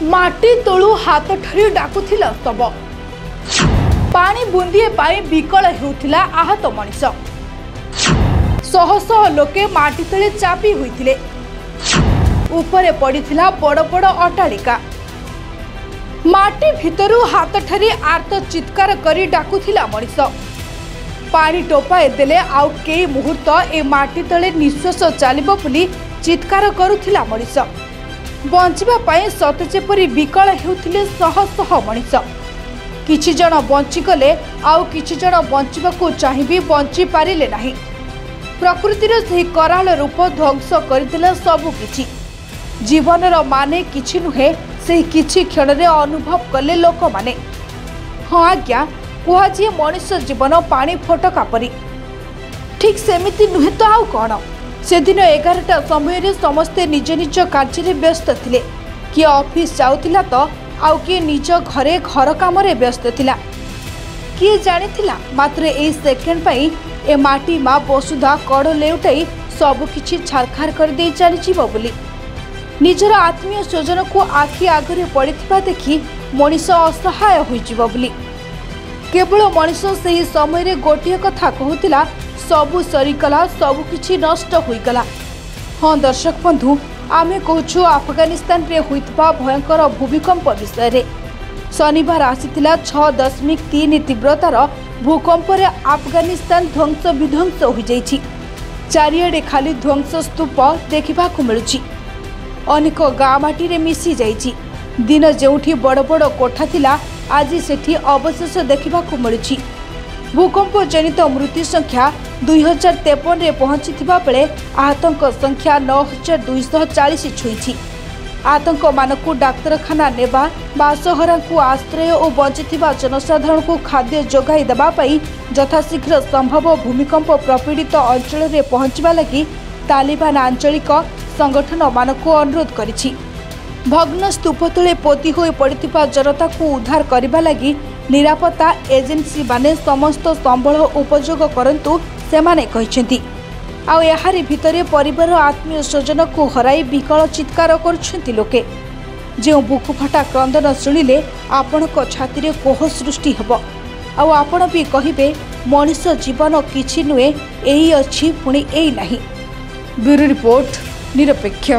माटी तलु हाथ ठरी डाकुथिला शव पानी बुंदिए पाई विकल हेउथिला आहत मनीष शह शह लोके माटी तले चापी होइथिले उपरे पड़िथिला बड़ बड़ अट्टालिका माटी भितरु हाथ ठरी आर्त चित्कार करी डाकुथिला मनीष पानी टोपाए देले आउ केई मुहूर्त ए माटी तले निश्वास चलिबो बोली चित्कार करुथिला मनीष बंचिबा पाई सत जेपरि विकल हेउथिले शह शह मनीष किछि जण बंची गले आउ किछि जण बंचिबाकू चाहिबी बंची पारिले नाही प्रकृतिर सही कराल रूप ध्वंस करदेला सबु किछि जीवनर माने किछि नुहे से किछि क्षण अनुभव कले लोक माने हाँ आज्ञा कुहाजी मनुष्य जीवन पानी फटका परी ठीक सेमिति नुहे तो आउ कौन से दिन 11टा समय समस्ते निज निज कार्य व्यस्त थिले किए ऑफिस जाउतिला तो आउ किए निज घरे घर काम व्यस्त थिला किए जानिथिला मात्र ए सेकेंड पई ए माटी माँ वसुधा कड़ लेउटाई सब किछि छारखार कर दे चली बोली निजर आत्मीय स्वजन को आखि आगरे पड़िथिबा देखि मनीष असहाय होइजिबो बोली केवल मनीष सही समय गोटे कथा कहूतिला सबु सरीगला सबु किछि नष्ट होइगला। हाँ दर्शक बंधु आमे कहूछु अफगानिस्तान रे होइतबा भयंकर भूमिकंप विषय रे शनिवार आसीतिला 6.3 तीव्रतार भूकंप रे अफगानिस्तान ध्वंस विध्वंस हो जाइछि चारिआडे खाली ध्वंस स्तूप देखिबाकू मिलुछि अनेक गाँ माटी रे मिसी जाइछि दिन जेउठी बड़ बड़ कोठा थिला आज सेठी अवशेष देखिबाकू मिलुछि भूकंप जनित मृत्यु संख्या 2053 रे पहुंचीथिबा बेले आहतंक संख्या 9240 छुईछि आतंक मानकू डाक्तरखाना नेबा बासहरा को आश्रय और बंचिथिबा जनसाधारण को खाद्य जोगाई देबा पई यथाशीघ्र संभव भूमिकंप प्रपीड़ित अंचल रे पहुंचबा लगी तालिबान आंचलिक संगठन मानकू अनुरोध करिछि भग्न स्तूप तले पोती होई पड़िथिबा जनता को उद्धार करबा लगी निरापत्ता एजेंसी माने समस्त संबल उपयोग करंतु सेमाने कहिसेंती आउ एहारी भितरे परिवार आत्मीय स्वजन को हराई विकल चित्कार करुछंती लोके जे बुकु फटा क्रंदन शुणिले आपणक छाती रे कोह सृष्टि हेबो आउ आपण भी कहिबे मनुष्य जीवन किछि नुए एही अछि पुणी एही नाही। ब्यूरो रिपोर्ट निरपेक्ष।